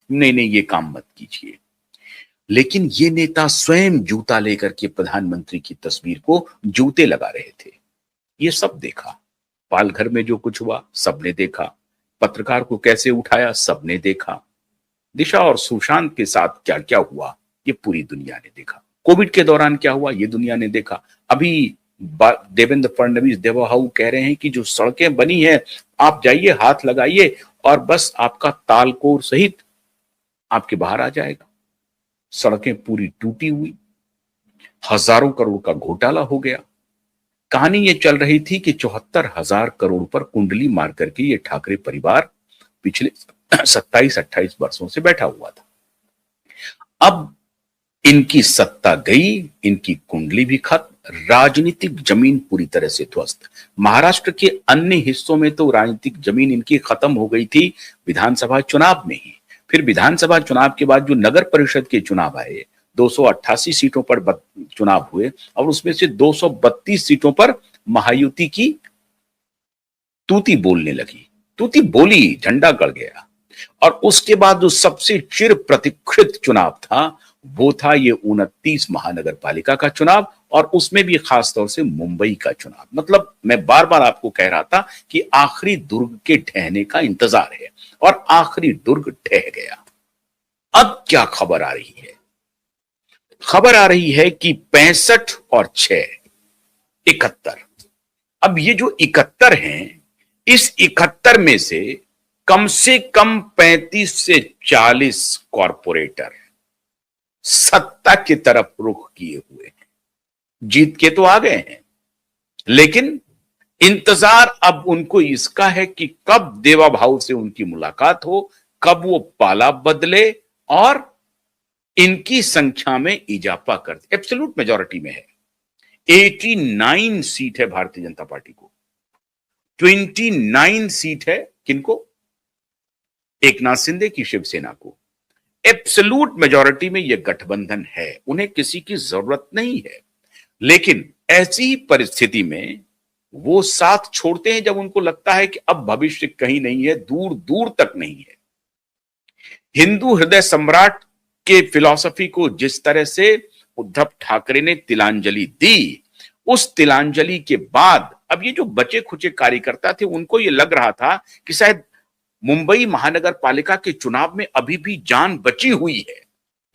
नहीं नहीं ये काम मत कीजिए। लेकिन ये नेता स्वयं जूता लेकर के प्रधानमंत्री की तस्वीर को जूते लगा रहे थे। ये सब देखा। पालघर में जो कुछ हुआ सबने देखा। पत्रकार को कैसे उठाया सबने देखा। दिशा और सुशांत के साथ क्या क्या हुआ ये पूरी दुनिया ने देखा। कोविड के दौरान क्या हुआ ये दुनिया ने देखा। अभी देवेंद्र फडणवीस देवाहाउ कह रहे हैं कि जो सड़कें बनी है आप जाइए हाथ लगाइए और बस आपका तालकोर सहित आपके बाहर आ जाएगा। सड़कें पूरी टूटी हुई, हजारों करोड़ का घोटाला हो गया। कहानी ये चल रही थी कि 74,000 करोड़ पर कुंडली मार करके ये ठाकरे परिवार पिछले 27-28 वर्षों से बैठा हुआ था। अब इनकी सत्ता गई, इनकी कुंडली भी खत्म, राजनीतिक जमीन पूरी तरह से ध्वस्त। महाराष्ट्र के अन्य हिस्सों में तो राजनीतिक जमीन इनकी खत्म हो गई थी विधानसभा चुनाव में ही। फिर विधानसभा चुनाव के बाद जो नगर परिषद के चुनाव आए, 288 सीटों पर चुनाव हुए और उसमें से 232 सीटों पर महायुति की तूती बोलने लगी। तूती बोली, झंडा गड़ गया। और उसके बाद जो सबसे चिर प्रतीक्षित चुनाव था वो था ये 29 महानगर पालिका का चुनाव और उसमें भी खासतौर से मुंबई का चुनाव। मतलब मैं बार बार आपको कह रहा था कि आखिरी दुर्ग के ढहने का इंतजार है और आखिरी दुर्ग ढह गया। अब क्या खबर आ रही है? खबर आ रही है कि 65 और 6 71। अब ये जो 71 हैं, इस 71 में से कम 35 से 40 कॉरपोरेटर सत्ता की तरफ रुख किए हुए हैं। जीत के तो आ गए हैं, लेकिन इंतजार अब उनको इसका है कि कब देवा भाऊ से उनकी मुलाकात हो, कब वो पाला बदले और इनकी संख्या में इजाफा कर। एब्सोल्यूट मेजॉरिटी में है, 89 सीट है भारतीय जनता पार्टी को, 29 सीट है किनको? एकनाथ शिंदे की शिवसेना को। एब्सोल्यूट मेजॉरिटी में यह गठबंधन है, उन्हें किसी की जरूरत नहीं है। लेकिन ऐसी परिस्थिति में वो साथ छोड़ते हैं जब उनको लगता है कि अब भविष्य कहीं नहीं है, दूर दूर तक नहीं है। हिंदू हृदय सम्राट के फिलॉसफी को जिस तरह से उद्धव ठाकरे ने तिलांजलि दी, उस तिलांजलि के बाद अब ये जो बचे खुचे कार्यकर्ता थे उनको ये लग रहा था कि शायद मुंबई महानगर पालिका के चुनाव में अभी भी जान बची हुई है।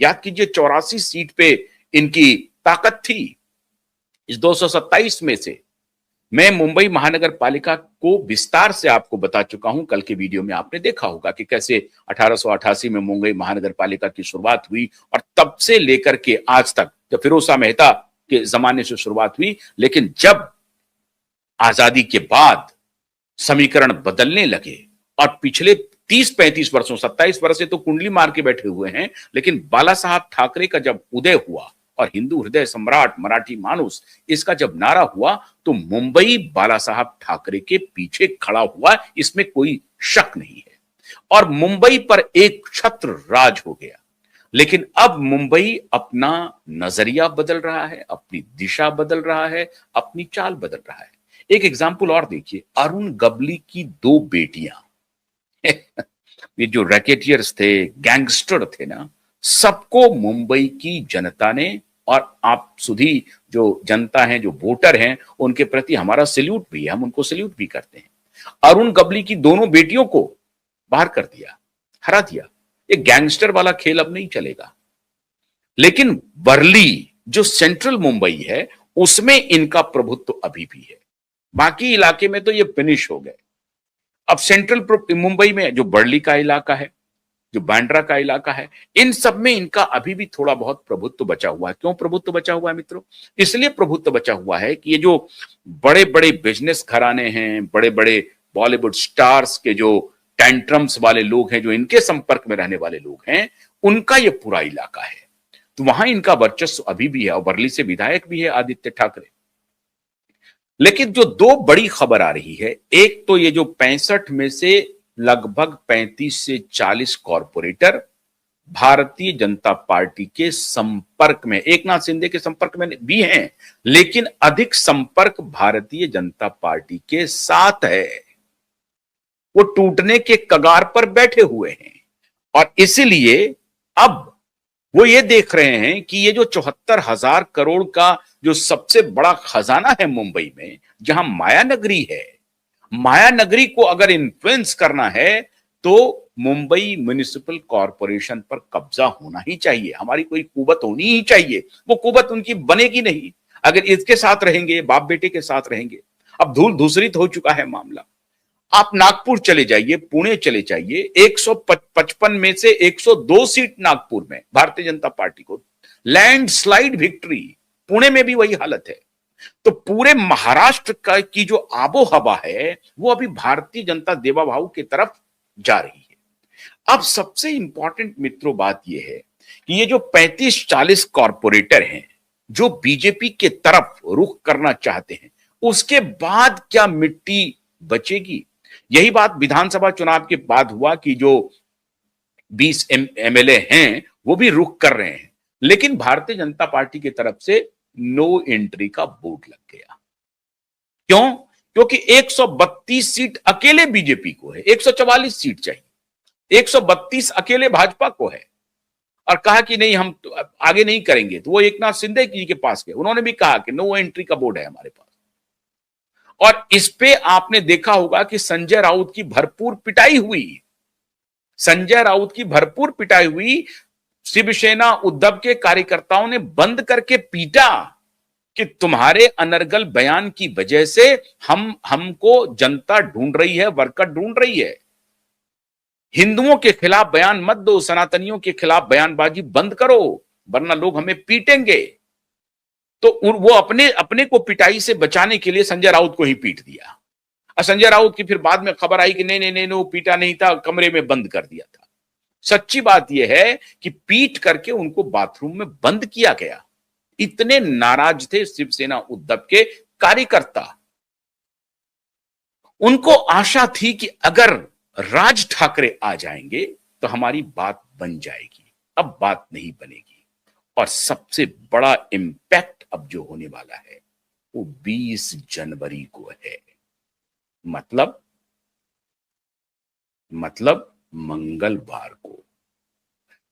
याद कीजिए 84 सीट पे इनकी ताकत थी। इस 227 में से मैं मुंबई महानगर पालिका को विस्तार से आपको बता चुका हूं। कल के वीडियो में आपने देखा होगा कि कैसे 1888 में मुंबई महानगर पालिका की शुरुआत हुई और तब से लेकर के आज तक, जब फिरोज शाह मेहता के जमाने से शुरुआत हुई, लेकिन जब आजादी के बाद समीकरण बदलने लगे और पिछले 30-35 वर्षों, 27 वर्ष से तो कुंडली मार के बैठे हुए हैं, लेकिन बाला साहब ठाकरे का जब उदय हुआ और हिंदू हृदय सम्राट मराठी मानुस इसका जब नारा हुआ तो मुंबई बाला साहब ठाकरे के पीछे खड़ा हुआ, इसमें कोई शक नहीं है। और मुंबई पर एक छत्र राज हो गया। लेकिन अब मुंबई अपना नजरिया बदल रहा है, अपनी दिशा बदल रहा है, अपनी चाल बदल रहा है। एक एग्जाम्पल और देखिए, अरुण गबली की 2 बेटियां ये जो रैकेटियर्स थे, गैंगस्टर थे ना, सबको मुंबई की जनता ने, और आप सुधी जो जनता है, जो वोटर हैं, उनके प्रति हमारा सैल्यूट भी है, हम उनको सैल्यूट भी करते हैं। अरुण गबली की दोनों बेटियों को बाहर कर दिया, हरा दिया। ये गैंगस्टर वाला खेल अब नहीं चलेगा। लेकिन वर्ली जो सेंट्रल मुंबई है उसमें इनका प्रभुत्व अभी भी है। बाकी इलाके में तो ये फिनिश हो गए। अब सेंट्रल मुंबई में जो वर्ली का इलाका है, जो बांद्रा का इलाका है, इन सब में इनका अभी भी थोड़ा बहुत प्रभुत्व बचा हुआ है। क्यों प्रभुत्व बचा हुआ है मित्रों? इसलिए प्रभुत्व बचा हुआ है कि ये जो बड़े बड़े बिजनेस घराने हैं, बड़े बड़े बॉलीवुड स्टार्स के जो टेंट्रम्स वाले लोग हैं, जो इनके संपर्क में रहने वाले लोग हैं, उनका ये पूरा इलाका है। तो वहां इनका वर्चस्व अभी भी है और वर्ली से विधायक भी है आदित्य ठाकरे। लेकिन जो 2 बड़ी खबर आ रही है, एक तो ये जो 65 में से लगभग 35 से 40 कॉरपोरेटर भारतीय जनता पार्टी के संपर्क में, एकनाथ शिंदे के संपर्क में भी हैं, लेकिन अधिक संपर्क भारतीय जनता पार्टी के साथ है। वो टूटने के कगार पर बैठे हुए हैं। और इसीलिए अब वो ये देख रहे हैं कि ये जो 74,000 करोड़ का जो सबसे बड़ा खजाना है मुंबई में, जहां माया नगरी है, माया नगरी को अगर इन्फ्लुएंस करना है तो मुंबई म्युनिसिपल कॉरपोरेशन पर कब्जा होना ही चाहिए। हमारी कोई कुवत होनी ही चाहिए। वो कुवत उनकी बनेगी नहीं अगर इसके साथ रहेंगे, बाप बेटे के साथ रहेंगे। अब धूल धूसरित हो चुका है मामला। आप नागपुर चले जाइए, पुणे चले जाइए, 155 में से 102 सीट नागपुर में भारतीय जनता पार्टी को, लैंडस्लाइड विक्ट्री। पुणे में भी वही हालत है। तो पूरे महाराष्ट्र का की जो आबो हवा है वो अभी भारतीय जनता देवाभाऊ की तरफ जा रही है। अब सबसे इंपॉर्टेंट मित्रों बात यह है कि ये जो 35-40 कॉरपोरेटर हैं जो बीजेपी के तरफ रुख करना चाहते हैं, उसके बाद क्या मिट्टी बचेगी? यही बात विधानसभा चुनाव के बाद हुआ कि जो 20 एमएलए हैं वो भी रुख कर रहे हैं, लेकिन भारतीय जनता पार्टी की तरफ से नो एंट्री का बोर्ड लग गया। क्यों? क्योंकि 132 सीट अकेले बीजेपी को है, 144 सीट चाहिए, 132 अकेले भाजपा को है। और कहा कि नहीं, हम आगे नहीं करेंगे। तो वो एकनाथ शिंदे जी के पास गए, उन्होंने भी कहा कि नो एंट्री का बोर्ड है हमारे पास। और इस पे आपने देखा होगा कि संजय राउत की भरपूर पिटाई हुई, संजय राउत की भरपूर पिटाई हुई। शिवसेना उद्धव के कार्यकर्ताओं ने बंद करके पीटा कि तुम्हारे अनर्गल बयान की वजह से हमको जनता ढूंढ रही है, वर्कर ढूंढ रही है। हिंदुओं के खिलाफ बयान मत दो, सनातनियों के खिलाफ बयानबाजी बंद करो, वरना लोग हमें पीटेंगे। तो वो अपने अपने को पिटाई से बचाने के लिए संजय राउत को ही पीट दिया। और संजय राउत की फिर बाद में खबर आई कि नहीं नहीं नहीं, वो पीटा नहीं था, कमरे में बंद कर दिया था। सच्ची बात यह है कि पीट करके उनको बाथरूम में बंद किया गया। इतने नाराज थे शिवसेना उद्धव के कार्यकर्ता। उनको आशा थी कि अगर राज ठाकरे आ जाएंगे तो हमारी बात बन जाएगी। अब बात नहीं बनेगी। और सबसे बड़ा इंपैक्ट अब जो होने वाला है वो 20 जनवरी को है। मतलब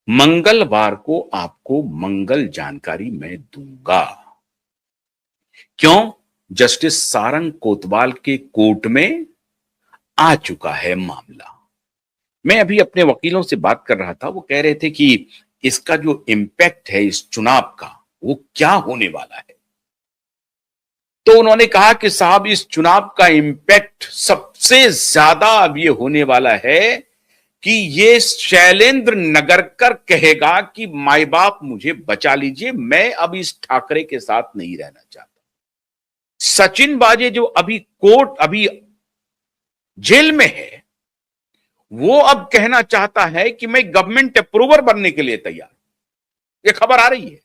मंगलवार को आपको मंगल जानकारी मैं दूंगा। क्यों? जस्टिस सारंग कोतवाल के कोर्ट में आ चुका है मामला। मैं अभी अपने वकीलों से बात कर रहा था, वो कह रहे थे कि इसका जो इंपैक्ट है इस चुनाव का वो क्या होने वाला है। तो उन्होंने कहा कि साहब, इस चुनाव का इंपैक्ट सबसे ज्यादा अब ये होने वाला है कि ये शैलेंद्र नगरकर कहेगा कि माई बाप मुझे बचा लीजिए, मैं अब इस ठाकरे के साथ नहीं रहना चाहता। सचिन वाजे जो अभी जेल में है, वो अब कहना चाहता है कि मैं गवर्नमेंट अप्रूवर बनने के लिए तैयार। ये खबर आ रही है।